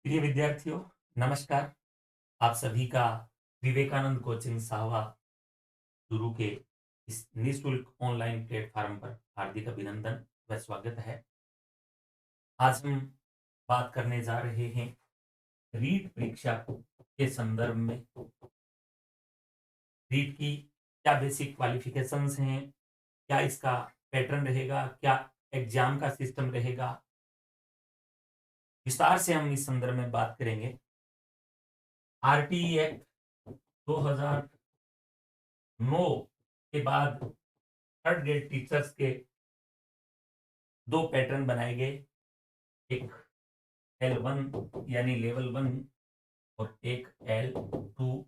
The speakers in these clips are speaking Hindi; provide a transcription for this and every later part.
प्रिय विद्यार्थियों, नमस्कार। आप सभी का विवेकानंद कोचिंग साहवा गुरु के इस निःशुल्क ऑनलाइन प्लेटफॉर्म पर हार्दिक अभिनंदन व स्वागत है। आज हम बात करने जा रहे हैं रीट परीक्षा के संदर्भ में। रीट की क्या बेसिक क्वालिफिकेशंस हैं, क्या इसका पैटर्न रहेगा, क्या एग्जाम का सिस्टम रहेगा, विस्तार से हम इस संदर्भ में बात करेंगे। आरटीई एक्ट 2009 के बाद थर्ड ग्रेड टीचर्स के दो पैटर्न बनाए गए। एक L1 यानी लेवल 1 और एक L2।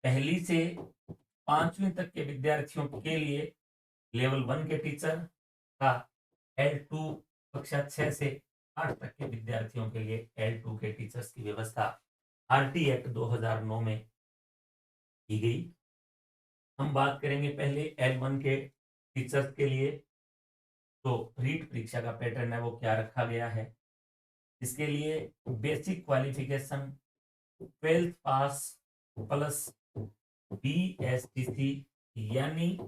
पहली से 5वीं तक के विद्यार्थियों के लिए लेवल 1 के टीचर का, L2 कक्षा 6 से 8 तक के विद्यार्थियों के लिए L2 के टीचर्स की व्यवस्था आरटी एक्ट 2009 में की गई। हम बात करेंगे पहले L1 के टीचर्स के लिए। तो रीट परीक्षा का पैटर्न है वो क्या रखा गया है। इसके लिए बेसिक क्वालिफिकेशन 12th पास प्लस BSTC यानी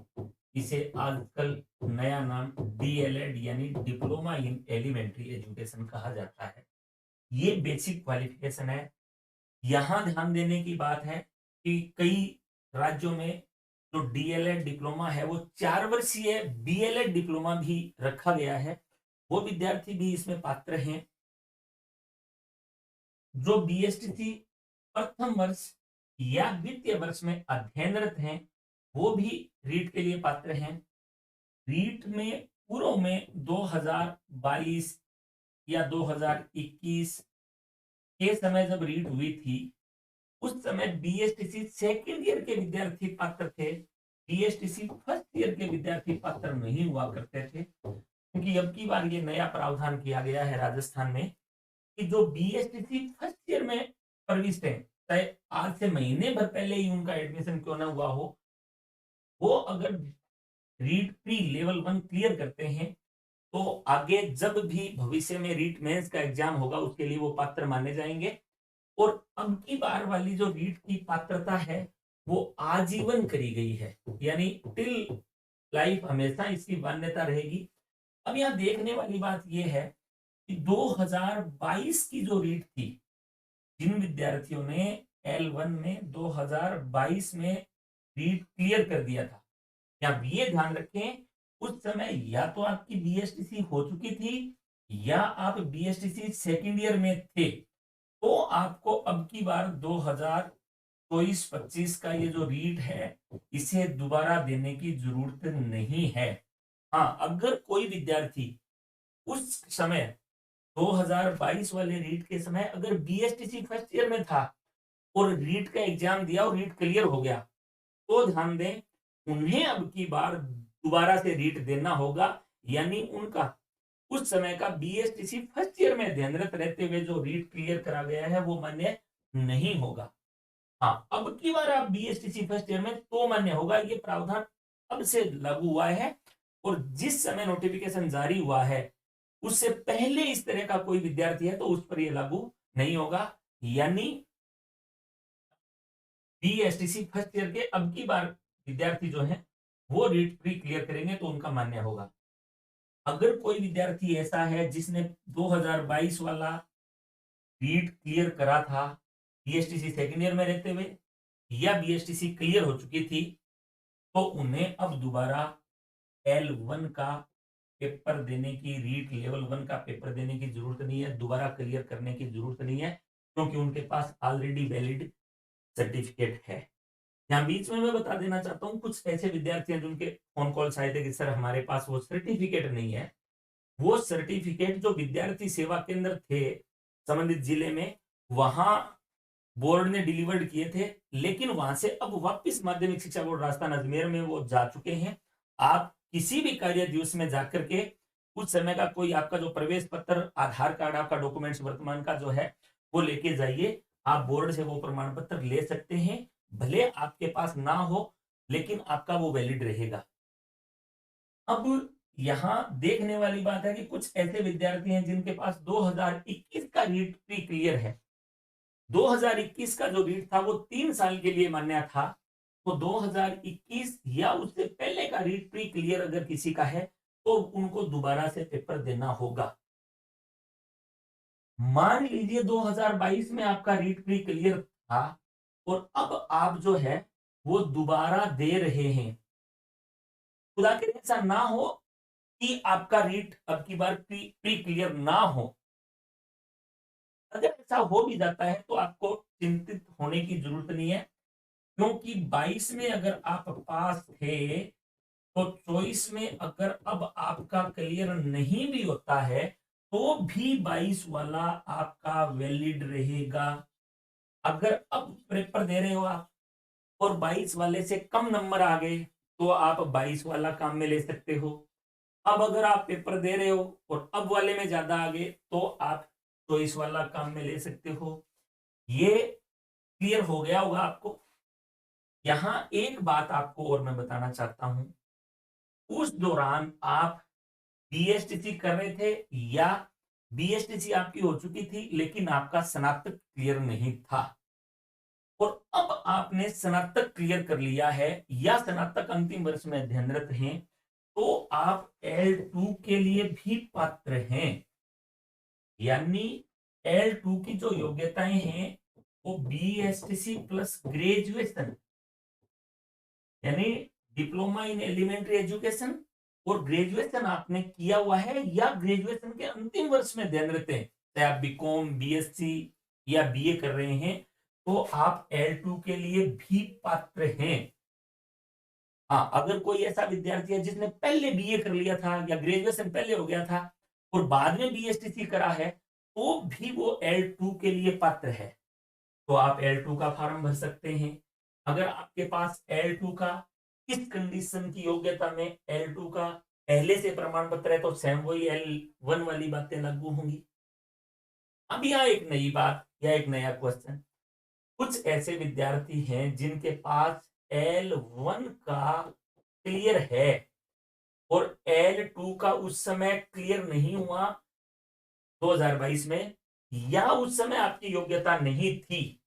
इसे आजकल नया नाम DLED यानी डिप्लोमा इन एलिमेंट्री एजुकेशन कहा जाता है। ये बेसिक क्वालिफिकेशन है। यहाँ ध्यान देने की बात है कि कई राज्यों में जो DLED डिप्लोमा है वो 4 वर्षीय BLED डिप्लोमा भी रखा गया है। वो विद्यार्थी भी इसमें पात्र हैं। जो BSTC प्रथम वर्ष या द्वितीय वर्ष में अध्ययनरत हैं, वो भी रीट के लिए पात्र हैं। रीट में पूर्व में 2022 या 2021 के समय जब रीट हुई थी, उस समय BSTC सेकेंड ईयर के विद्यार्थी पात्र थे। BSTC फर्स्ट ईयर के विद्यार्थी पात्र नहीं हुआ करते थे, क्योंकि अब की बार ये नया प्रावधान किया गया है राजस्थान में कि जो BSTC फर्स्ट ईयर में प्रविष्ट है, चाहे आज से महीने भर पहले ही उनका एडमिशन क्यों ना हुआ हो, वो अगर रीट प्री लेवल 1 क्लियर करते हैं तो आगे जब भी भविष्य में रीट मेंस का एग्जाम होगा उसके लिए वो पात्र माने जाएंगे। और अब की बार वाली जो रीट की पात्रता है वो आजीवन करी गई है, यानी टिल लाइफ हमेशा इसकी मान्यता रहेगी। अब यहाँ देखने वाली बात यह है कि 2022 की जो रीट थी, जिन विद्यार्थियों ने L1 में 2022 में रीट क्लियर कर दिया था, या ये ध्यान रखें उस समय या तो आपकी BSTC हो चुकी थी या आप BSTC सेकेंड ईयर में थे, तो आपको अब की बार 2024-25 का ये जो रीट है इसे दोबारा देने की जरूरत नहीं है। हाँ, अगर कोई विद्यार्थी उस समय 2022 वाले रीट के समय अगर BSTC फर्स्ट ईयर में था और रीट का एग्जाम दिया और रीट क्लियर हो गया, तो ध्यान दें उन्हें अब की बार दोबारा से रीट देना होगा, यानी उनका उस समय का BSTC फर्स्ट ईयर में अध्ययनरत रहते हुए जो रीट क्लियर करा गया है वो मान्य नहीं होगा। हाँ, अब की बार आप BSTC फर्स्ट ईयर में तो मान्य होगा। ये प्रावधान अब से लागू हुआ है और जिस समय नोटिफिकेशन जारी हुआ है उससे पहले इस तरह का कोई विद्यार्थी है तो उस पर ये लागू नहीं होगा, यानी BSTC फर्स्ट ईयर के अब की बार विद्यार्थी जो है वो रीट प्री क्लियर करेंगे तो उनका मान्य होगा। अगर कोई विद्यार्थी ऐसा है जिसने 2022 वाला रीट क्लियर करा था BSTC सेकेंड ईयर में रहते हुए या BSTC क्लियर हो चुकी थी, तो उन्हें अब दोबारा L1 का पेपर देने की, रीट लेवल 1 का पेपर देने की जरूरत नहीं है, दोबारा क्लियर करने की जरूरत नहीं है, क्योंकि उनके पास ऑलरेडी वैलिड सर्टिफिकेट है। यहाँ बीच में मैं बता देना चाहता हूँ, कुछ ऐसे विद्यार्थी हैं जिनके फोन कॉल्स आए थे कि सर हमारे पास वो सर्टिफिकेट नहीं है। वो सर्टिफिकेट जो विद्यार्थी सेवा केंद्र थे संबंधित जिले में, वहां बोर्ड ने डिलीवर्ड किए थे, लेकिन वहां से अब वापस माध्यमिक शिक्षा बोर्ड राजस्थान अजमेर में वो जा चुके हैं। आप किसी भी कार्य दिवस में जाकर के उस समय का कोई आपका जो प्रवेश पत्र, आधार कार्ड, आपका डॉक्यूमेंट्स वर्तमान का जो है वो लेके जाइए। आप बोर्ड से वो प्रमाण पत्र ले सकते हैं, भले आपके पास ना हो लेकिन आपका वो वैलिड रहेगा। अब यहाँ देखने वाली बात है कि कुछ ऐसे विद्यार्थी हैं जिनके पास 2021 का रीट प्री क्लियर है, 2021 का जो रीट था वो 3 साल के लिए मान्य था, तो 2021 या उससे पहले का रीट प्री क्लियर अगर किसी का है तो उनको दोबारा से पेपर देना होगा। मान लीजिए 2022 में आपका रीट प्री क्लियर था और अब आप जो है वो दोबारा दे रहे हैं, खुदा करे ऐसा ना हो कि आपका रीट अब की बार प्री क्लियर ना हो। अगर ऐसा हो भी जाता है तो आपको चिंतित होने की जरूरत नहीं है, क्योंकि 22 में अगर आप पास थे तो 24 में अगर अब आपका क्लियर नहीं भी होता है तो भी 22 वाला आपका वैलिड रहेगा। अगर अब पेपर दे रहे हो आप और 22 वाले से कम नंबर आ गए तो आप 22 वाला काम में ले सकते हो। अब अगर आप पेपर दे रहे हो और अब वाले में ज्यादा आ गए तो आप 24 वाला काम में ले सकते हो। ये क्लियर हो गया होगा आपको। यहां एक बात आपको और मैं बताना चाहता हूं, उस दौरान आप बीएसटीसी कर रहे थे या बीएसटीसी आपकी हो चुकी थी लेकिन आपका स्नातक क्लियर नहीं था और अब आपने स्नातक क्लियर कर लिया है या स्नातक अंतिम वर्ष में अध्ययनरत हैं, तो आप L2 के लिए भी पात्र हैं। यानी L2 की जो योग्यताएं हैं वो बीएसटीसी प्लस ग्रेजुएशन, यानी डिप्लोमा इन एलिमेंट्री एजुकेशन और ग्रेजुएशन आपने किया हुआ है या ग्रेजुएशन के अंतिम वर्ष में अध्ययनरत हैं, चाहे आप बीकॉम, बीएससी या बीए कर रहे हैं, तो आप L2 के लिए भी पात्र हैं। हाँ, अगर कोई ऐसा विद्यार्थी है जिसने पहले बीए कर लिया था या ग्रेजुएशन पहले हो गया था और बाद में बीएसटीसी करा है तो भी वो L2 के लिए पात्र है, तो आप L2 का फॉर्म भर सकते हैं। अगर आपके पास L2 का इस कंडीशन की योग्यता में L2 का पहले से प्रमाण पत्र है तो सेम वही L1 वाली बातें लागू होंगी। अब यहाँ एक नई बात या एक नया क्वेश्चन, कुछ ऐसे विद्यार्थी हैं जिनके पास L1 का क्लियर है और L2 का उस समय क्लियर नहीं हुआ 2022 में, या उस समय आपकी योग्यता नहीं थी,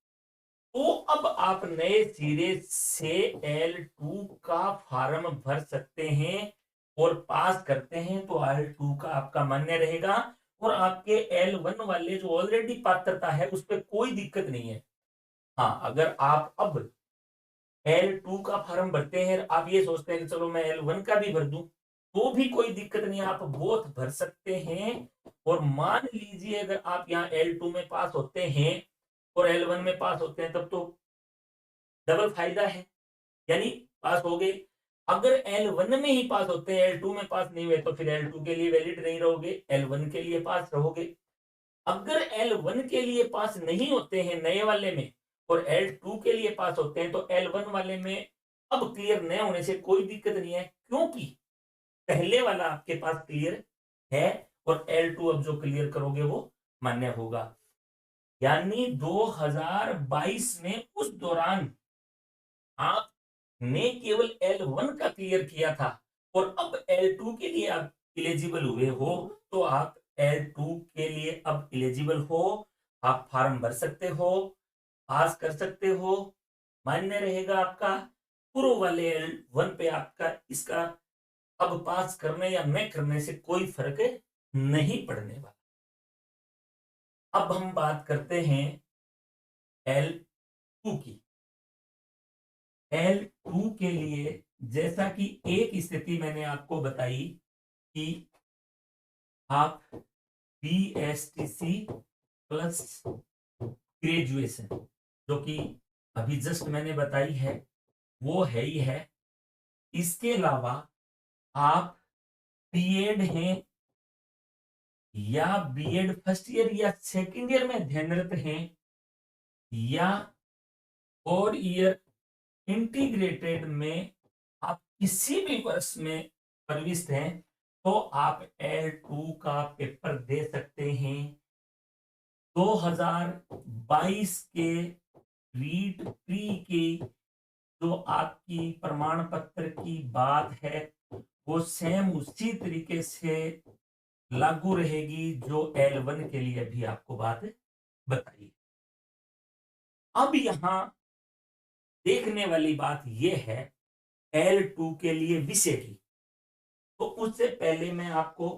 तो अब आप नए सिरे से L2 का फॉर्म भर सकते हैं और पास करते हैं तो L2 का आपका मान्य रहेगा और आपके L1 वाले जो ऑलरेडी पात्रता है उस पर कोई दिक्कत नहीं है। हाँ, अगर आप अब L2 का फॉर्म भरते हैं, आप ये सोचते हैं कि चलो मैं L1 का भी भर दूं, तो भी कोई दिक्कत नहीं है, आप बोथ भर सकते हैं। और मान लीजिए अगर आप यहाँ L2 में पास होते हैं और L1 में पास होते हैं तब तो डबल फायदा है, यानी पास हो गए। अगर L1 में ही पास होते हैं, L2 में पास नहीं हुए तो फिर L2 के लिए वैलिड नहीं रहोगे, L1 के लिए पास रहोगे। अगर L1 के लिए पास नहीं होते हैं नए वाले में और L2 के लिए पास होते हैं तो L1 वाले में अब क्लियर न होने से कोई दिक्कत नहीं है, क्योंकि पहले वाला आपके पास क्लियर है और L2 अब जो क्लियर करोगे वो मान्य होगा। यानी 2022 में उस दौरान आपने केवल L1 का क्लियर किया था और अब L2 के लिए आप एलिजिबल हुए हो, तो आप L2 के लिए अब एलिजिबल हो, आप फॉर्म भर सकते हो, पास कर सकते हो, मान्य रहेगा आपका। पूर्व वाले L1 पे आपका इसका अब पास करने या न करने से कोई फर्क नहीं पड़ने वाला। अब हम बात करते हैं L2 की। L2 के लिए जैसा कि एक स्थिति मैंने आपको बताई कि आप BSTC प्लस ग्रेजुएशन, जो कि अभी जस्ट मैंने बताई है, वो है ही है। इसके अलावा आप बीएड हैं या बीएड फर्स्ट ईयर या सेकंड ईयर में अध्ययनरत हैं या फोर ईयर इंटीग्रेटेड में आप किसी भी वर्ष में प्रविष्ट हैं, तो आप L2 का पेपर दे सकते हैं। 2022 के रीट प्री की जो आपकी प्रमाण पत्र की बात है वो सेम उसी तरीके से लागू रहेगी जो L1 के लिए भी आपको बात बताई। अब यहां देखने वाली बात यह है L2 के लिए विषय की। तो उससे पहले मैं आपको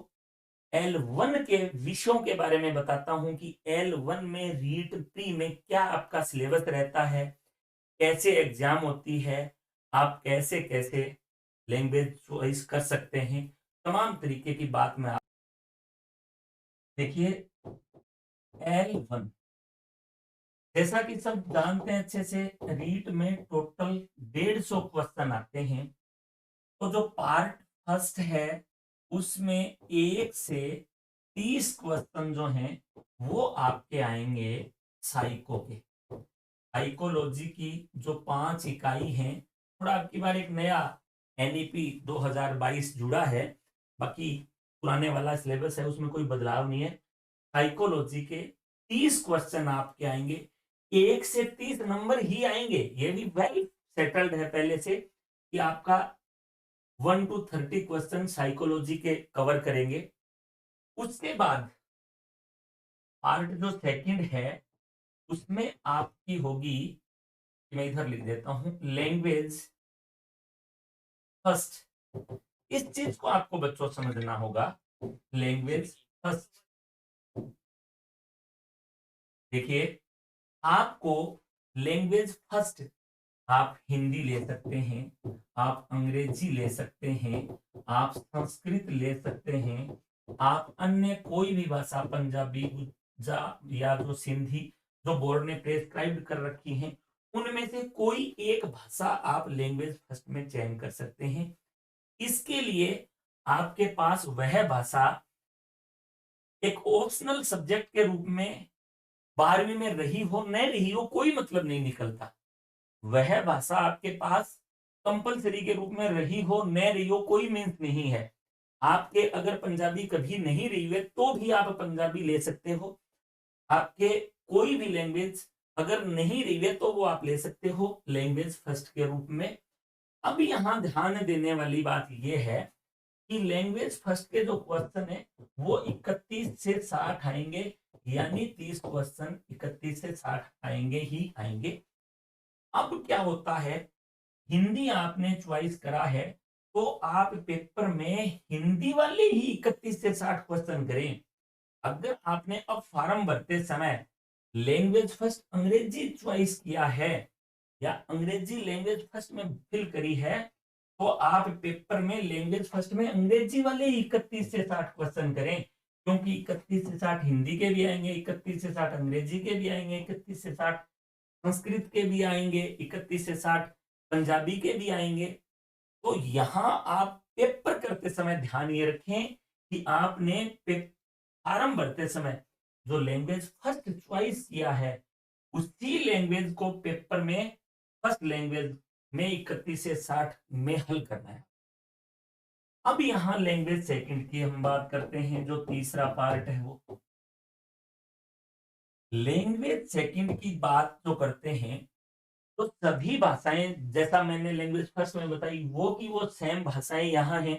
L1 के विषयों के बारे में बताता हूं कि L1 में रीट प्री में क्या आपका सिलेबस रहता है, कैसे एग्जाम होती है, आप कैसे कैसे लैंग्वेज चॉइस कर सकते हैं, तमाम तरीके की बात में आप देखिए। L1 जैसा कि सब जानते हैं अच्छे से, रीट में टोटल 150 क्वेश्चन आते हैं। तो जो पार्ट फर्स्ट है उसमें 1 से 30 क्वेश्चन जो हैं वो आपके आएंगे साइको के। साइकोलॉजी की जो 5 इकाई हैं, थोड़ा आपकी बार एक नया एनईपी 2022 जुड़ा है, बाकी पुराने वाला सिलेबस है उसमें कोई बदलाव नहीं है। साइकोलॉजी के 30 क्वेश्चन आपके आएंगे, 1 से 30 नंबर ही आएंगे। ये भी वेल सेटल्ड है पहले से कि आपका 1 to 30 क्वेश्चन साइकोलॉजी के कवर करेंगे। उसके बाद पार्ट जो सेकंड है उसमें आपकी होगी, मैं इधर लिख देता हूं, लैंग्वेज फर्स्ट। इस चीज को आपको बच्चों समझना होगा, लैंग्वेज फर्स्ट। देखिए, आपको लैंग्वेज फर्स्ट आप हिंदी ले सकते हैं, आप अंग्रेजी ले सकते हैं, आप संस्कृत ले सकते हैं, आप अन्य कोई भी भाषा, पंजाबी या जो सिंधी जो बोर्ड ने प्रेस्क्राइब कर रखी हैं, उनमें से कोई एक भाषा आप लैंग्वेज फर्स्ट में चयन कर सकते हैं। इसके लिए आपके पास वह भाषा एक ऑप्शनल सब्जेक्ट के रूप में 12वीं में रही हो न रही हो कोई मतलब नहीं निकलता। वह भाषा आपके पास कंपलसरी के रूप में रही हो न रही हो कोई मीन्स नहीं है। आपके अगर पंजाबी कभी नहीं रही है तो भी आप पंजाबी ले सकते हो। आपके कोई भी लैंग्वेज अगर नहीं रही है तो वो आप ले सकते हो लैंग्वेज फर्स्ट के रूप में। अब यहाँ ध्यान देने वाली बात यह है कि लैंग्वेज फर्स्ट के जो क्वेश्चन है वो 31 से 60 आएंगे, यानी 30 क्वेश्चन 31 से 60 आएंगे ही आएंगे। अब क्या होता है, हिंदी आपने चॉइस करा है तो आप पेपर में हिंदी वाले ही 31 से 60 क्वेश्चन करें। अगर आपने अब फॉर्म भरते समय लैंग्वेज फर्स्ट अंग्रेजी चॉइस किया है या अंग्रेजी लैंग्वेज फर्स्ट में फिल करी है, तो आप पेपर में लैंग्वेज फर्स्ट में अंग्रेजी वाले ही 31 से 60 क्वेश्चन करें, क्योंकि 31 से 60 हिंदी के भी आएंगे, 31 से 60 अंग्रेजी के भी आएंगे, 31 से 60 संस्कृत के भी आएंगे, 31 से 60 पंजाबी के भी आएंगे। तो यहां आप पेपर करते समय ध्यान ये रखें कि आपने फॉर्म भरते समय जो लैंग्वेज फर्स्ट चॉइस किया है उसी लैंग्वेज को पेपर में फर्स्ट लैंग्वेज में 31 से 60 में हल करना है। अब यहां लैंग्वेज सेकंड की हम बात करते हैं, जो तीसरा पार्ट है वो लैंग्वेज सेकंड की बात जो करते हैं। तो सभी भाषाएं जैसा मैंने लैंग्वेज फर्स्ट में बताई वो की वो सेम भाषाएं यहाँ हैं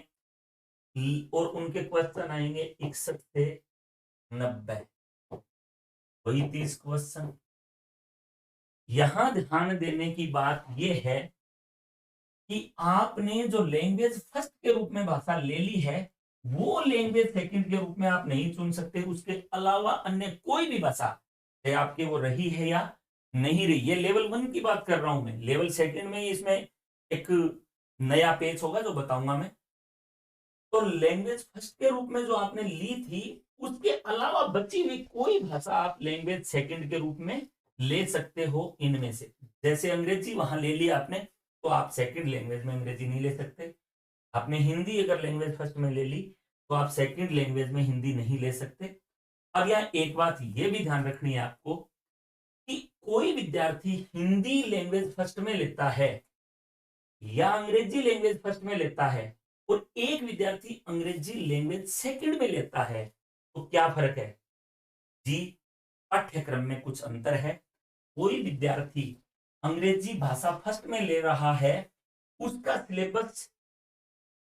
और उनके क्वेश्चन आएंगे 61 से 90, वही 30 क्वेश्चन। यहां ध्यान देने की बात यह है कि आपने जो लैंग्वेज फर्स्ट के रूप में भाषा ले ली है वो लैंग्वेज सेकंड के रूप में आप नहीं चुन सकते। उसके अलावा अन्य कोई भी भाषा चाहे आपके वो रही है या नहीं रही। ये लेवल 1 की बात कर रहा हूं मैं, लेवल सेकंड में इसमें एक नया पेज होगा जो बताऊंगा मैं। तो लैंग्वेज फर्स्ट के रूप में जो आपने ली थी उसके अलावा बची हुई कोई भाषा आप लैंग्वेज सेकंड के रूप में ले सकते हो इनमें से। जैसे अंग्रेजी वहां ले लिया आपने तो आप सेकंड लैंग्वेज में अंग्रेजी नहीं ले सकते। आपने हिंदी अगर लैंग्वेज फर्स्ट में ले ली तो आप सेकंड लैंग्वेज में हिंदी नहीं ले सकते। अब यहाँ एक बात ये भी ध्यान रखनी है आपको कि कोई विद्यार्थी हिंदी लैंग्वेज फर्स्ट में लेता है या अंग्रेजी लैंग्वेज फर्स्ट में लेता है और एक विद्यार्थी अंग्रेजी लैंग्वेज सेकंड में लेता है, तो क्या फर्क है जी? पाठ्यक्रम में कुछ अंतर है। कोई विद्यार्थी अंग्रेजी भाषा फर्स्ट में ले रहा है, उसका सिलेबस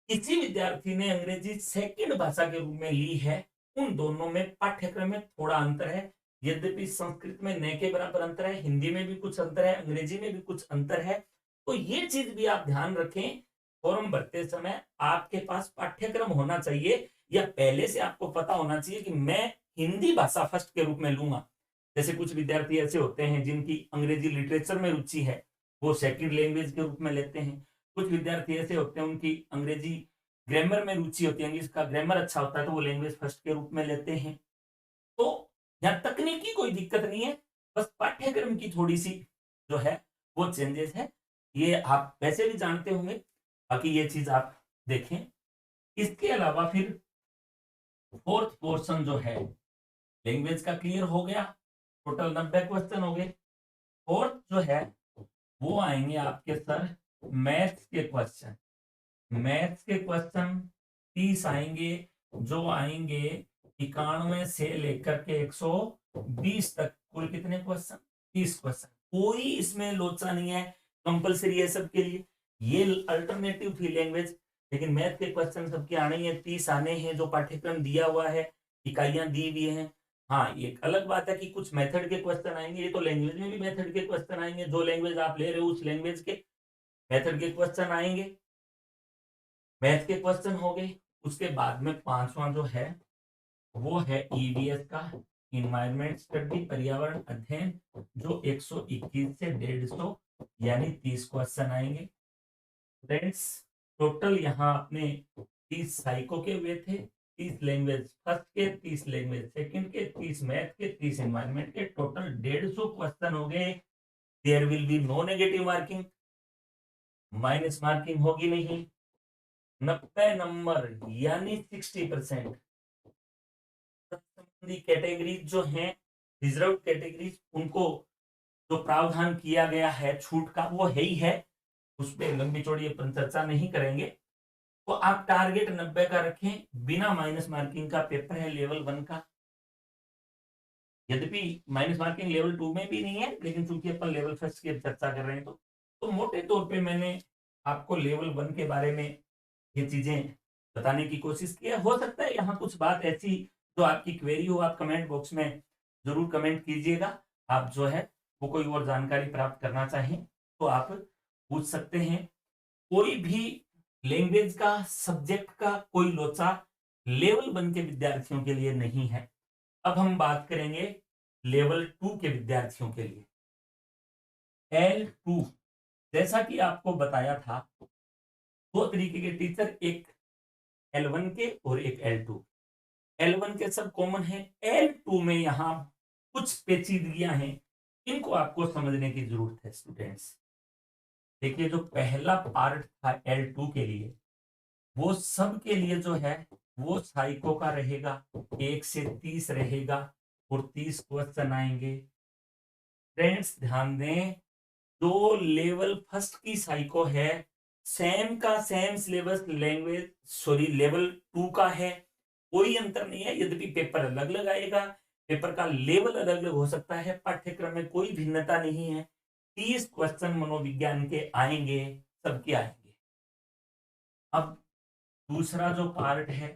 किसी विद्यार्थी ने अंग्रेजी सेकंड भाषा के रूप में ली है, उन दोनों में पाठ्यक्रम में थोड़ा अंतर है। यद्यपि संस्कृत में न के बराबर अंतर है, हिंदी में भी कुछ अंतर है, अंग्रेजी में भी कुछ अंतर है, तो ये चीज भी आप ध्यान रखें। फॉर्म भरते समय आपके पास पाठ्यक्रम होना चाहिए या पहले से आपको पता होना चाहिए कि मैं हिंदी भाषा फर्स्ट के रूप में लूंगा। जैसे कुछ विद्यार्थी ऐसे होते हैं जिनकी अंग्रेजी लिटरेचर में रुचि है, वो सेकंड लैंग्वेज के रूप में लेते हैं। कुछ विद्यार्थी ऐसे होते हैं उनकी अंग्रेजी ग्रामर में रुचि होती है, इंग्लिश का ग्रामर अच्छा होता है, तो वो लैंग्वेज फर्स्ट के रूप में लेते हैं। तो यहाँ तकनीकी कोई दिक्कत नहीं है, बस पाठ्यक्रम की थोड़ी सी जो है वो चेंजेस है। ये आप वैसे भी जानते होंगे, बाकी ये चीज आप देखें। इसके अलावा फिर फोर्थ पोर्शन जो है लैंग्वेज का क्लियर हो गया, टोटल 90 क्वेश्चन हो गए। फोर्थ जो है वो आएंगे आपके सर मैथ्स के क्वेश्चन। मैथ्स के क्वेश्चन 30 आएंगे, जो आएंगे 91 से लेकर के 120 तक। कुल कितने क्वेश्चन? 30 क्वेश्चन। कोई इसमें लोचा नहीं है, कंपलसरी है सबके लिए। ये अल्टरनेटिव थी लैंग्वेज, लेकिन मैथ के क्वेश्चन सबके आने ही है, 30 आने हैं। जो पाठ्यक्रम दिया हुआ है, इकाइयां दी हुई हैं। हाँ, ये अलग बात है कि कुछ मेथड के क्वेश्चन आएंगे, ये तो लैंग्वेज में भी मेथड के क्वेश्चन आएंगे। जो लैंग्वेज आप ले रहे हो उस लैंग्वेज के मेथड के क्वेश्चन आएंगे। मैथ के क्वेश्चन हो गए। उसके बाद में पांचवा जो है वो है ईवीएस का, इन्वायरमेंट स्टडी, पर्यावरण अध्ययन, जो 121 से 150 यानी 30 क्वेश्चन आएंगे। फ्रेंड्स, टोटल यहाँ अपने 30 साइको के हुए थे, 30 लैंग्वेज फर्स्ट के, 30 लैंग्वेज सेकंड के, 30 मैथ के, 30 एनवायरमेंट के, टोटल 150 क्वेश्चन हो गए। There will be no negative marking, minus marking होगी नहीं। 90 नंबर यानी 60%। संबंधी कैटेगरीज जो हैं, रिजर्व कैटेगरीज, उनको जो प्रावधान किया गया है छूट का वो है ही है, उस पर लंबी चौड़ी अपन चर्चा नहीं करेंगे। तो आप टारगेट 90 का रखें, बिना माइनस मार्किंग का पेपर है लेवल 1 का। यद्यपि माइनस मार्किंग लेवल 2 में भी नहीं है, लेकिन चूंकि अपन लेवल फर्स्ट की चर्चा कर रहे हैं, तो मोटे तौर पे मैंने आपको लेवल 1 के बारे में ये चीजें बताने की कोशिश की है। हो सकता है यहाँ कुछ बात ऐसी जो आपकी क्वेरी हो, आप कमेंट बॉक्स में जरूर कमेंट कीजिएगा। आप जो है वो कोई और जानकारी प्राप्त करना चाहें तो आप पूछ सकते हैं। कोई भी लैंग्वेज का, सब्जेक्ट का कोई लोचा लेवल 1 के विद्यार्थियों के लिए नहीं है। अब हम बात करेंगे लेवल 2 के विद्यार्थियों के लिए। L2, जैसा कि आपको बताया था, दो तरीके के टीचर, एक L1 के और एक L2। L1 के सब कॉमन है, L2 में यहाँ कुछ पेचीदगियां हैं, इनको आपको समझने की जरूरत है स्टूडेंट्स। देखिए, जो पहला पार्ट था L2 के लिए, वो सब के लिए जो है वो साइको का रहेगा, 1 से 30 रहेगा और 30 क्वेश्चन आएंगे। फ्रेंड्स ध्यान दें, जो लेवल फर्स्ट की साइको है, सेम का सेम सिलेबस लैंग्वेज लेवल 2 का है, कोई अंतर नहीं है। यद्यपि पेपर अलग अलग आएगा, पेपर का लेवल अलग अलग हो सकता है, पाठ्यक्रम में कोई भिन्नता नहीं है। 30 क्वेश्चन मनोविज्ञान के आएंगे, सबके आएंगे। अब दूसरा जो पार्ट है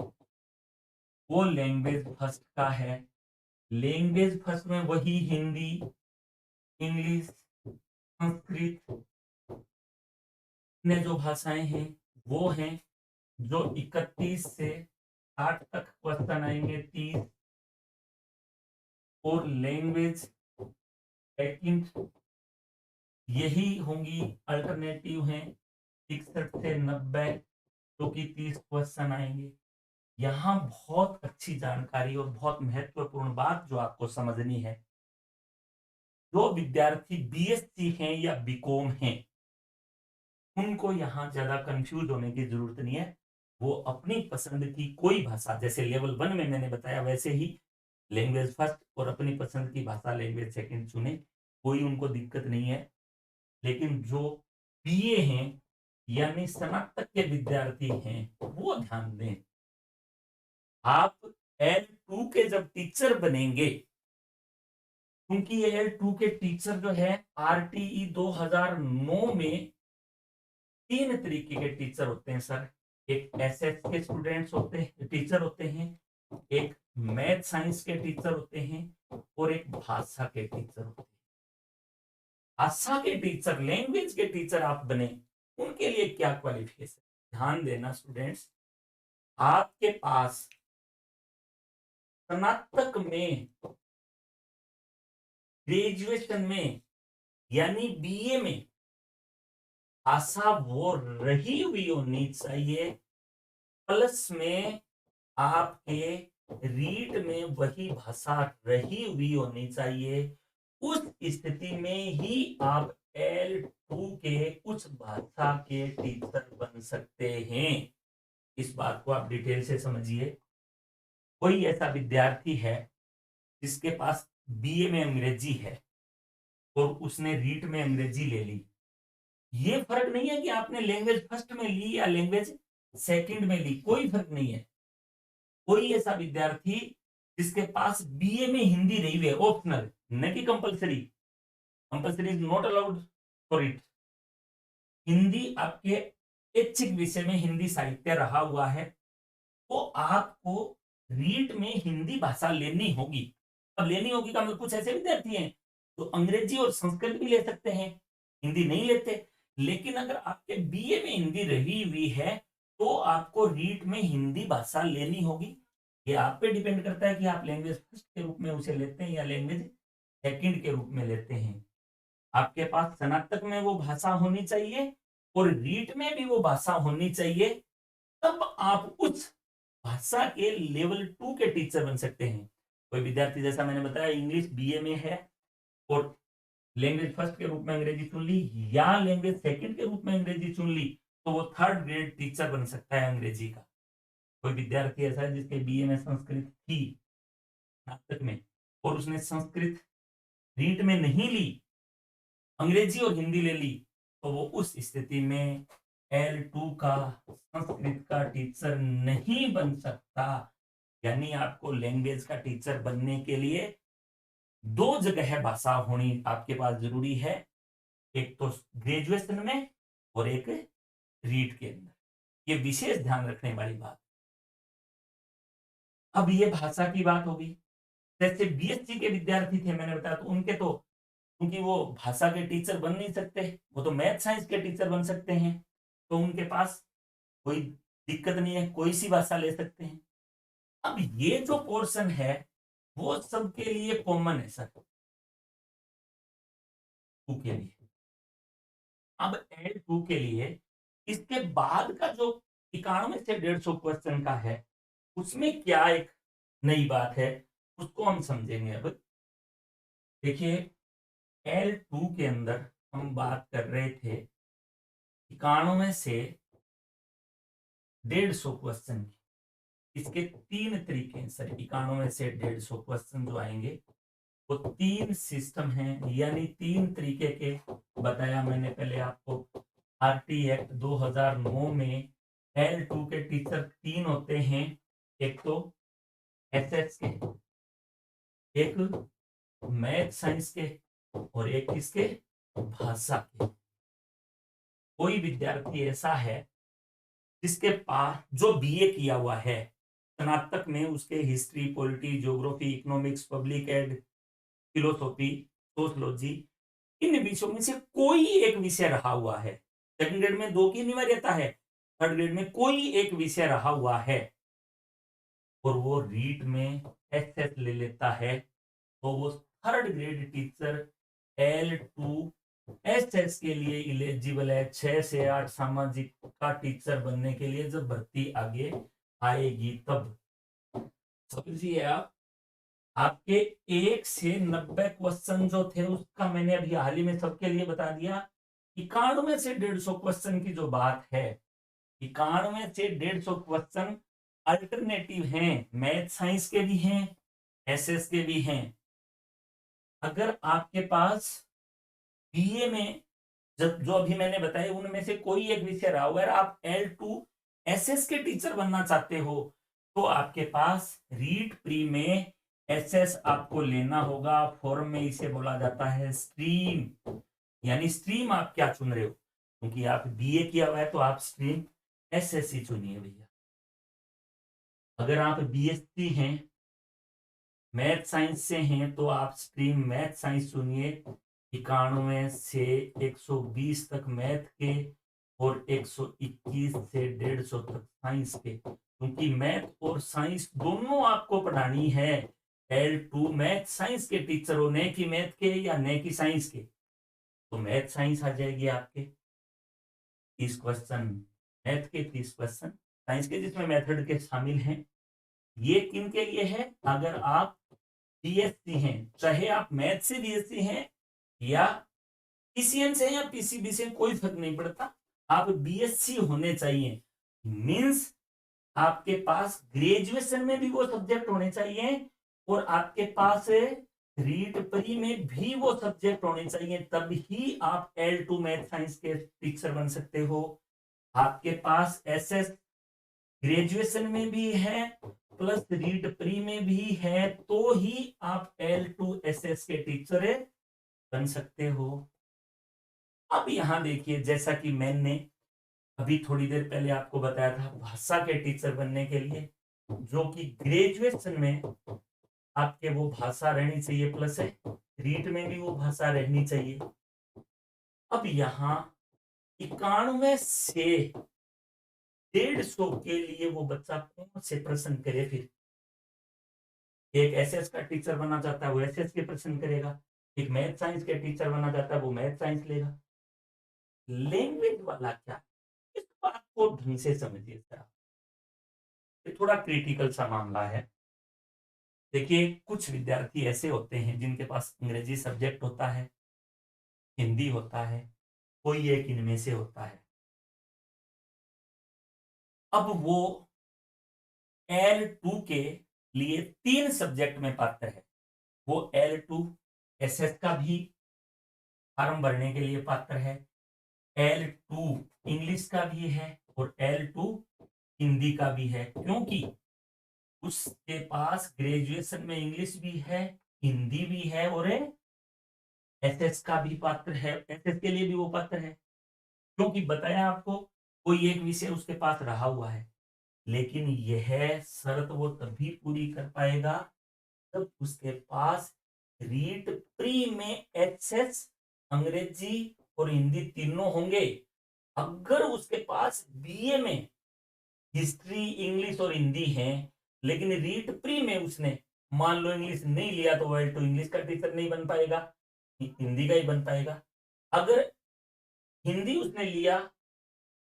वो लैंग्वेज फर्स्ट का है। लैंग्वेज फर्स्ट में वही हिंदी, इंग्लिश, संस्कृत ने जो भाषाएं हैं वो हैं, जो 31 से 60 तक क्वेश्चन आएंगे 30। और लैंग्वेज सेकंड यही होंगी, अल्टरनेटिव हैं 61 से 90, जो कि 30 क्वेश्चन आएंगे। यहाँ बहुत अच्छी जानकारी और बहुत महत्वपूर्ण बात जो आपको समझनी है, जो विद्यार्थी बीएससी हैं या बीकॉम हैं, उनको यहाँ ज्यादा कंफ्यूज होने की जरूरत नहीं है। वो अपनी पसंद की कोई भाषा, जैसे लेवल 1 में मैंने बताया वैसे ही लैंग्वेज फर्स्ट और अपनी पसंद की भाषा लैंग्वेज सेकंड चुने, कोई उनको दिक्कत नहीं है। लेकिन जो बीए हैं यानी स्नातक के विद्यार्थी हैं, वो ध्यान दें, आप L2 के जब टीचर बनेंगे, क्योंकि L2 के टीचर जो है RTE 2009 में 3 तरीके के टीचर होते हैं सर। एक एसएस के स्टूडेंट्स होते हैं, टीचर होते हैं, एक मैथ साइंस के टीचर होते हैं, और एक भाषा के टीचर होते हैं। भाषा के टीचर, लैंग्वेज के टीचर आप बने, उनके लिए क्या क्वालिफिकेशन? ध्यान देना स्टूडेंट्स, आपके पास स्नातक में, ग्रेजुएशन में, यानी बीए में भाषा वो रही हुई होनी चाहिए, प्लस में आपके रीड में वही भाषा रही हुई होनी चाहिए। उस स्थिति में ही आप L2 के उस भाषा के टीचर बन सकते हैं। इस बात को आप डिटेल से समझिए। कोई ऐसा विद्यार्थी है जिसके पास बीए में अंग्रेजी है और उसने रीट में अंग्रेजी ले ली, ये फर्क नहीं है कि आपने लैंग्वेज फर्स्ट में ली या लैंग्वेज सेकंड में ली, कोई फर्क नहीं है। कोई ऐसा विद्यार्थी जिसके पास बीए में हिंदी रही हुई है, ऑप्शनल, न कि compulsory, compulsory is not allowed for it. Hindi आपके ऐच्छिक विषय में हिंदी साहित्य रहा हुआ है, तो आपको रीट में हिंदी भाषा लेनी होगी। अब लेनी होगी का मतलब कुछ ऐसे विद्यार्थी हैं तो अंग्रेजी और संस्कृत भी ले सकते हैं, हिंदी नहीं लेते। लेकिन अगर आपके बीए में हिंदी रही हुई है तो आपको रीट में हिंदी भाषा लेनी होगी। ये आप पे डिपेंड करता है कि आप लैंग्वेज फर्स्ट के रूप में उसे लेते हैं या लैंग्वेज सेकंड के रूप में लेते हैं। आपके पास स्नातक में वो भाषा होनी चाहिए और रीट में भी वो भाषा होनी चाहिए, तब आप उस भाषा के लेवल 2 के टीचर बन सकते हैं। कोई विद्यार्थी जैसा मैंने बताया इंग्लिश बीए में है और लैंग्वेज फर्स्ट के रूप में अंग्रेजी चुन ली या लैंग्वेज सेकंड के रूप में अंग्रेजी चुन ली, तो वो थर्ड ग्रेड टीचर बन सकता है अंग्रेजी का। कोई विद्यार्थी ऐसा है जिसके बीए में संस्कृत थी स्नातक में और उसने संस्कृत रीट में नहीं ली, अंग्रेजी और हिंदी ले ली, तो वो उस स्थिति में L2 का संस्कृत का टीचर नहीं बन सकता। यानी आपको लैंग्वेज का टीचर बनने के लिए दो जगह भाषा होनी आपके पास जरूरी है, एक तो ग्रेजुएशन में और एक रीट के अंदर। ये विशेष ध्यान रखने वाली बात। अब ये भाषा की बात होगी। जैसे बीएससी के विद्यार्थी थे मैंने बताया, तो उनके तो क्योंकि वो भाषा के टीचर बन नहीं सकते, वो तो मैथ साइंस के टीचर बन सकते हैं, तो उनके पास कोई दिक्कत नहीं है, कोई सी भाषा ले सकते हैं। अब ये जो पोर्शन है वो सबके लिए कॉमन है सर, टू के लिए। अब L2 के लिए इसके बाद का जो 91 से 150 क्वेश्चन का है, उसमें क्या एक नई बात है उसको हम समझेंगे। अब देखिए L2 के अंदर हम बात कर रहे थे 91 से 150 क्वेश्चन की। इसके तीन तरीके हैं सर, 91 से 150 क्वेश्चन जो आएंगे वो तीन सिस्टम हैं, यानी तीन तरीके के बताया मैंने पहले आपको। आरटी एक्ट 2009 में L2 के टीचर तीन होते हैं, एक तो एसएस के, एक मैथ साइंस के और एक किसके, भाषा के। कोई विद्यार्थी ऐसा है जिसके पास जो बीए किया हुआ है स्नातक में, उसके history, polity, geography, economics, public ad, philosophy, sociology, इन विषयों में से कोई एक विषय रहा हुआ है। सेकंड ग्रेड में दो की अनिवार्यता है, थर्ड ग्रेड में कोई एक विषय रहा हुआ है और वो रीट में एसएस ले लेता है, तो वो third grade teacher L2 SS के लिए इलिजिबल है। 6 से 8 सामाजिक का टीचर बनने के लिए जब भर्ती आगे आएगी तब। समझिए आप, आपके 1 से 90 क्वेश्चन जो थे उसका मैंने अभी हाल ही में सबके लिए बता दिया। 91 से 150 क्वेश्चन की जो बात है, 91 से 150 क्वेश्चन अल्टरनेटिव हैं, मैथ साइंस के भी हैं, एसएस के भी हैं। अगर आपके पास बीए में जब जो अभी मैंने बताए उनमें से कोई एक विषय रहा हुआ है, आप L2 एसएस के टीचर बनना चाहते हो, तो आपके पास रीट प्री में एसएस आपको लेना होगा। फॉर्म में इसे बोला जाता है स्ट्रीम, यानी स्ट्रीम आप क्या चुन रहे हो, क्योंकि आप बीए किया हुआ है तो आप स्ट्रीम एसएस ही चुनिए भैया। अगर आप बीएससी हैं मैथ साइंस से हैं तो आप स्ट्रीम मैथ साइंस चुनिए। 91 से 120 तक मैथ के और 121 से 150 तक साइंस के, क्योंकि मैथ और साइंस दोनों आपको पढ़ानी है। L2 मैथ साइंस के टीचर हो, न कि मैथ के या न कि साइंस के, तो मैथ साइंस आ जाएगी आपके 30 क्वेश्चन मैथ के, 30 क्वेश्चन साइंस के, जिसमें मेथड के शामिल हैं। ये किन के लिए है? अगर आप बीएससी हैं, चाहे आप मैथ से बीएससी हैं या पीसीएम से या पीसीबी से, कोई फर्क नहीं पड़ता, आप बीएससी होने चाहिए। मींस आपके पास ग्रेजुएशन में भी वो सब्जेक्ट होने चाहिए और आपके पास रीट प्री में भी वो सब्जेक्ट होने चाहिए, तब ही आप L2 मैथ साइंस के टीचर बन सकते हो। आपके पास एसएस ग्रेजुएशन में भी है प्लस रीट प्री में भी है, तो ही आप L2 एसएस के टीचर बन सकते हो। अब यहां देखिए, जैसा कि मैंने अभी थोड़ी देर पहले आपको बताया था, भाषा के टीचर बनने के लिए जो कि ग्रेजुएशन में आपके वो भाषा रहनी चाहिए, प्लस है रीट में भी वो भाषा रहनी चाहिए। अब यहाँ 91 से 150 के लिए वो बच्चा कौन से प्रश्न करे? फिर एक एसएस का टीचर बनना चाहता है, वो एसएस के प्रश्न करेगा। एक मैथ साइंस के टीचर बनना चाहता है, वो मैथ साइंस लेगा। लैंग्वेज वाला क्या, इस बात को ढंग से समझिए सर, ये थोड़ा क्रिटिकल सा मामला है। देखिए, कुछ विद्यार्थी ऐसे होते हैं जिनके पास अंग्रेजी सब्जेक्ट होता है, हिंदी होता है, कोई एक इनमें से होता है। अब वो L2 के लिए 3 सब्जेक्ट में पात्र है। वो L2 एसएस का भी फॉर्म भरने के लिए पात्र है, L2 इंग्लिश का भी है और L2 हिंदी का भी है, क्योंकि उसके पास ग्रेजुएशन में इंग्लिश भी है, हिंदी भी है और एसएस का भी पात्र है। एसएस के लिए भी वो पात्र है, क्योंकि बताया आपको कोई एक विषय उसके पास रहा हुआ है। लेकिन यह शर्त वो तभी पूरी कर पाएगा जब उसके पास रीट प्री में एचएस अंग्रेजी और हिंदी तीनों होंगे। अगर उसके पास बीए में हिस्ट्री, इंग्लिश और हिंदी है, लेकिन रीट प्री में उसने मान लो इंग्लिश नहीं लिया, तो L2 इंग्लिश का टीचर नहीं बन पाएगा, हिंदी का ही बन पाएगा। अगर हिंदी उसने लिया,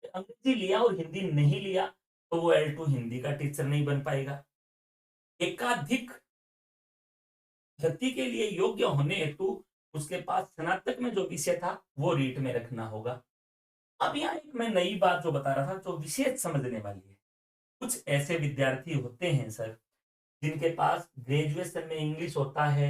अंग्रेजी लिया और हिंदी नहीं लिया, तो वो L2 हिंदी का टीचर नहीं बन पाएगा। एकाधिक भर्ती के लिए योग्य होने हेतु उसके पास स्नातक में जो विषय था वो रीट में रखना होगा। अब यहाँ एक मैं नई बात जो बता रहा था, जो विशेष समझने वाली है। कुछ ऐसे विद्यार्थी होते हैं सर, जिनके पास ग्रेजुएशन में इंग्लिश होता है,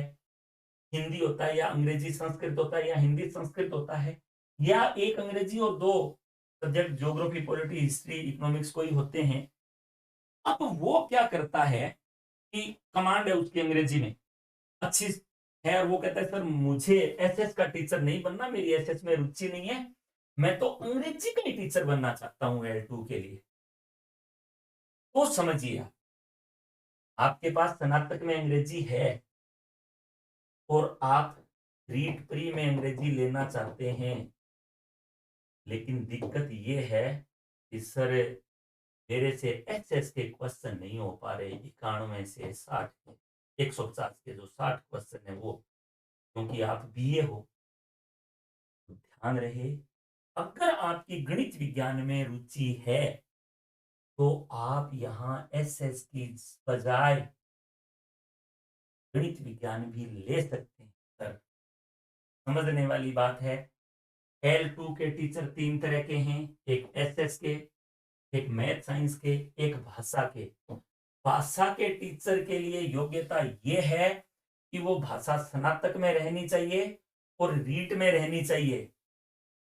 हिंदी होता है, या अंग्रेजी संस्कृत होता है, या हिंदी संस्कृत होता है, या एक अंग्रेजी और 2 subject geography, polity, history, economics कोई होते हैं। अब वो क्या करता है कि कमांड है उसकी अंग्रेजी में अच्छी है, और वो कहता है सर मुझे एसएस का टीचर नहीं बनना, मेरी एसएस में रुचि नहीं है, मैं तो अंग्रेजी का ही टीचर बनना चाहता हूं L2 के लिए। तो समझिए, आपके पास स्नातक में अंग्रेजी है और आप रीट प्री में अंग्रेजी लेना चाहते हैं, लेकिन दिक्कत ये है कि सर मेरे से एचएस के क्वेश्चन नहीं हो पा रहे, 91 से 60 के, 150 के जो 60 क्वेश्चन है वो, क्योंकि आप बीए हो। तो ध्यान रहे, अगर आपकी गणित विज्ञान में रुचि है तो आप यहाँ एसएस की बजाय गणित विज्ञान भी ले सकते हैं सर। समझने वाली बात है। L2 के टीचर 3 तरह के हैं, एक एसएस के, एक मैथ साइंस के, एक भाषा के। भाषा के टीचर के लिए योग्यता यह है कि वो भाषा स्नातक में रहनी चाहिए और रीट में रहनी चाहिए।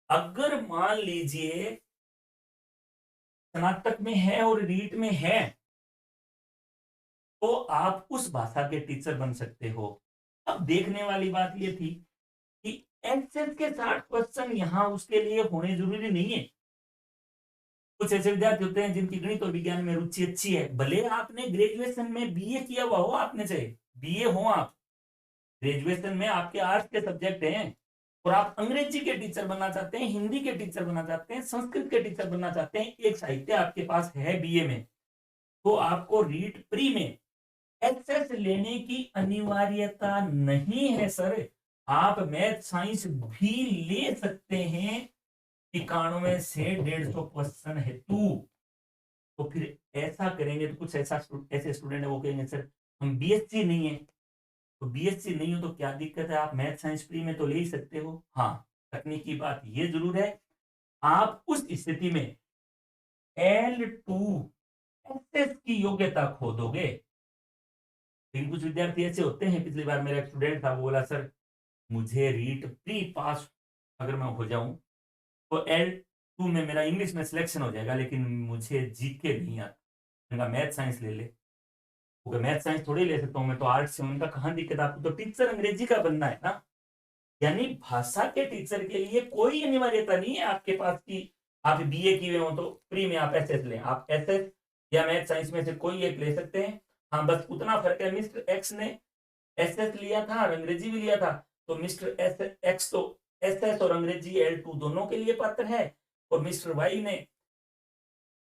अगर मान लीजिए स्नातक में है और रीट में है, तो आप उस भाषा के टीचर बन सकते हो। अब देखने वाली बात यह थी कि एचएस के 60 क्वेश्चन यहां उसके लिए होने जरूरी नहीं है। कुछ ऐसे विद्यार्थी होते हैं जिनकी गणित और विज्ञान में रुचि अच्छी है, भले आपने ग्रेजुएशन में बीए किया हुआ हो, आपने चाहे बीए हो आप, ग्रेजुएशन में आपके आर्ट्स के सब्जेक्ट हैं और आप अंग्रेजी के टीचर बनना चाहते हैं, हिंदी के टीचर बनना चाहते हैं, संस्कृत के टीचर बनना चाहते हैं, एक साहित्य आपके पास है बीए में, तो आपको रीट प्री में एचएस लेने की अनिवार्यता नहीं है सर। आप मैथ साइंस भी ले सकते हैं 91 से 150 क्वेश्चन हेतु। तो फिर ऐसा करेंगे तो कुछ ऐसे स्टूडेंट है वो कहेंगे सर हम बीएससी नहीं है, तो बीएससी नहीं हो तो क्या दिक्कत है, आप मैथ साइंस प्री में तो ले ही सकते हो। हाँ, तकनीकी बात ये जरूर है, आप उस स्थिति में L2 एसएस की योग्यता खो दोगे। लेकिन कुछ विद्यार्थी ऐसे होते हैं, पिछली बार मेरा एक स्टूडेंट था, वो बोला सर मुझे रीट प्री पास अगर मैं हो जाऊं तो L2 में मेरा इंग्लिश में सिलेक्शन हो जाएगा, लेकिन मुझे जीके नहीं आता, मैथ साइंस ले ले। क्योंकि मैथ साइंस थोड़ी ले सकता हूँ, मैं तो आर्ट्स से, उनका कहाँ दिक्कत, आपको तो टीचर अंग्रेजी का बनना है ना। यानी भाषा के टीचर के लिए कोई अनिवार्यता नहीं है आपके पास कि आप बीए किए हो तो फ्री में आप एसएस लें, आप एसएस या मैथ साइंस में से कोई एक ले सकते हैं। हाँ, बस उतना फर्क है, मिस्टर एक्स ने एसएस लिया था और अंग्रेजी भी लिया था, तो मिस्टर एक्स तो एसएस और अंग्रेजी L2 दोनों के लिए पात्र है, और मिस्टर वाई ने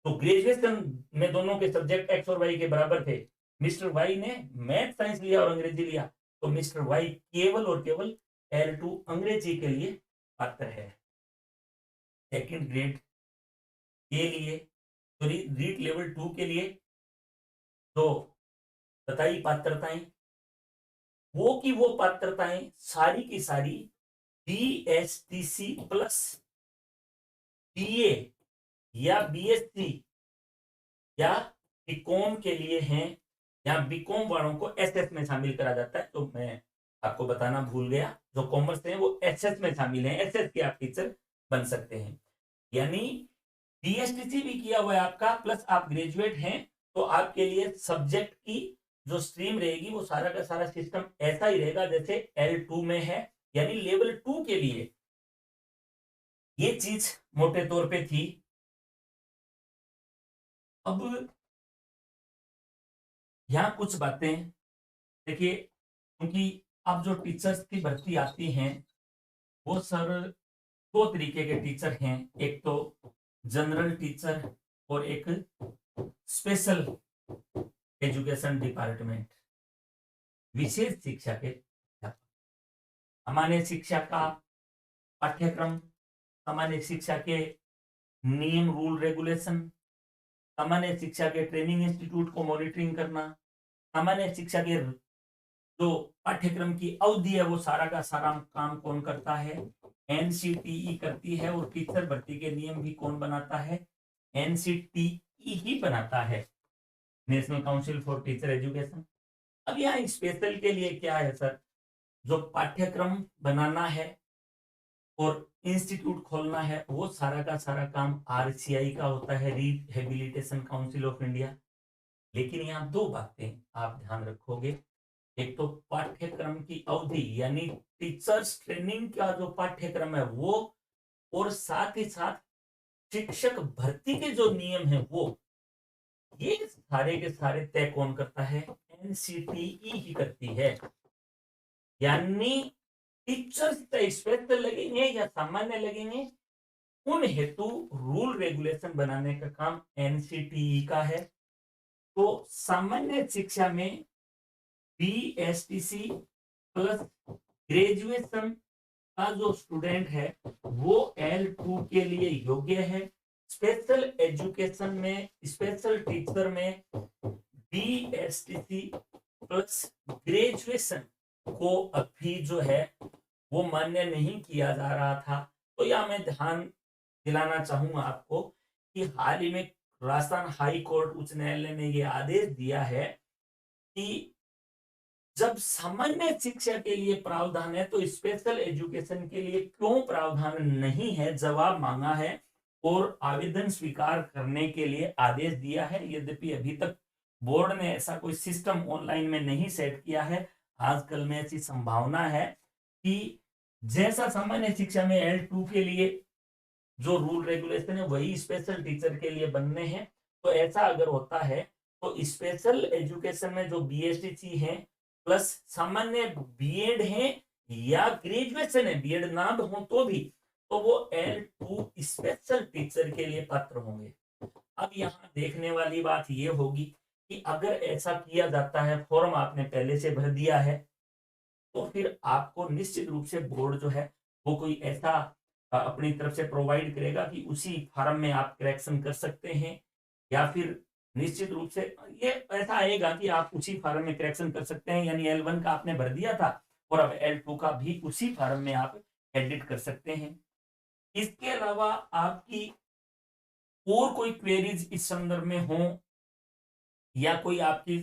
तो ग्रेजुएशन में दोनों के सब्जेक्ट एक्स और वाई के बराबर थे, मिस्टर वाई ने मैथ साइंस लिया और अंग्रेजी लिया, तो मिस्टर वाई केवल और केवल L2 अंग्रेजी के लिए पात्र है। सेकंड ग्रेड के लिए, सॉरी रीट लेवल 2 के लिए तो बताई पात्रताएं, वो की वो पात्रताएं सारी की सारी BSTC प्लस BA या BSc या बीकॉम के लिए हैं, या बीकॉम वालों को एसएस में शामिल करा जाता है। तो मैं आपको बताना भूल गया, जो कॉमर्स हैं वो एसएस में शामिल हैं, एसएस के आप टीचर बन सकते हैं। यानी बीएसटीसी भी किया हुआ है आपका, प्लस आप ग्रेजुएट हैं, तो आपके लिए सब्जेक्ट की जो स्ट्रीम रहेगी वो सारा का सारा सिस्टम ऐसा ही रहेगा जैसे L2 में है, यानी लेवल 2 के लिए ये चीज मोटे तौर पे थी। अब यहाँ कुछ बातें देखिए, क्योंकि अब जो टीचर्स की भर्ती आती हैं वो सर दो तरीके के टीचर हैं, एक तो जनरल टीचर और एक स्पेशल एजुकेशन डिपार्टमेंट, विशेष शिक्षा के अध्यापक। सामान्य शिक्षा का पाठ्यक्रम, सामान्य शिक्षा के नियम रूल रेगुलेशन, सामान्य शिक्षा के ट्रेनिंग इंस्टीट्यूट को मॉनिटरिंग करना, सामान्य शिक्षा के जो पाठ्यक्रम की अवधि है वो सारा का सारा काम कौन करता है, एनसीटीई करती है, और टीचर भर्ती के नियम भी कौन बनाता है, एनसीटीई ही बनाता है, national council for teacher education. अब यहाँ स्पेशल के लिए क्या है सर, जो पाठ्यक्रम बनाना है और इंस्टीट्यूट खोलना है वो सारा का सारा काम आरसीआई का होता है, रिहेबिलिटेशन काउंसिल ऑफ इंडिया। लेकिन यहाँ दो बातें आप ध्यान रखोगे, एक तो पाठ्यक्रम की अवधि यानी टीचर्स ट्रेनिंग का जो पाठ्यक्रम है वो, और साथ ही साथ शिक्षक भर्ती के जो नियम है वो, ये सारे के सारे तय कौन करता है, एनसीटीई ही करती है। यानी टीचर्स स्पेशल लगेंगे या सामान्य लगेंगे, उन हेतु रूल रेगुलेशन बनाने का काम एनसीटीई का है। तो सामान्य शिक्षा में बीएसटीसी प्लस ग्रेजुएशन का जो स्टूडेंट है वो L2 के लिए योग्य है। स्पेशल एजुकेशन में, स्पेशल टीचर में बीएसटीसी प्लस ग्रेजुएशन को अभी जो है वो मान्य नहीं किया जा रहा था। तो यह मैं ध्यान दिलाना चाहूंगा आपको कि हाल ही में राजस्थान हाई कोर्ट उच्च न्यायालय ने यह आदेश दिया है कि जब सामान्य शिक्षा के लिए प्रावधान है तो स्पेशल एजुकेशन के लिए क्यों प्रावधान नहीं है, जवाब मांगा है और आवेदन स्वीकार करने के लिए आदेश दिया है। यद्यपि अभी तक बोर्ड ने ऐसा कोई सिस्टम ऑनलाइन में नहीं सेट किया है, आजकल में ऐसी संभावना है कि जैसा सामान्य शिक्षा में L2 के लिए जो रूल रेगुलेशन है वही स्पेशल टीचर के लिए बनने हैं। तो ऐसा अगर होता है तो स्पेशल एजुकेशन में जो बीएसटीसी है प्लस सामान्य बीएड है या ग्रेजुएशन है, बीएड ना हो तो भी, तो वो L2 स्पेशल टीचर के लिए पात्र होंगे। अब यहाँ देखने वाली बात ये होगी कि अगर ऐसा किया जाता है, फॉर्म आपने पहले से भर दिया है, तो फिर आपको निश्चित रूप से बोर्ड जो है वो कोई ऐसा अपनी तरफ से प्रोवाइड करेगा कि उसी फॉर्म में आप करेक्शन कर सकते हैं, या फिर निश्चित रूप से ये ऐसा आएगा कि आप उसी फॉर्म में करेक्शन कर सकते हैं, यानी L1 का आपने भर दिया था और अब L2 का भी उसी फॉर्म में आप एडिट कर सकते हैं। इसके अलावा आपकी और कोई क्वेरीज इस संदर्भ में हो या कोई आपकी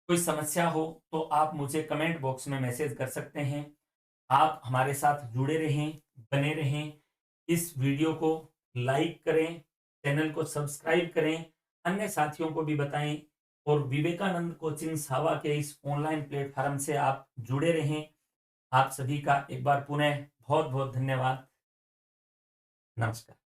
कोई समस्या हो, तो आप मुझे कमेंट बॉक्स में मैसेज कर सकते हैं। आप हमारे साथ जुड़े रहें, बने रहें। इस वीडियो को लाइक करें, चैनल को सब्सक्राइब करें, अन्य साथियों को भी बताएं और विवेकानंद कोचिंग सावा के इस ऑनलाइन प्लेटफॉर्म से आप जुड़े रहें। आप सभी का एक बार पुनः बहुत-बहुत धन्यवाद। नमस्कार।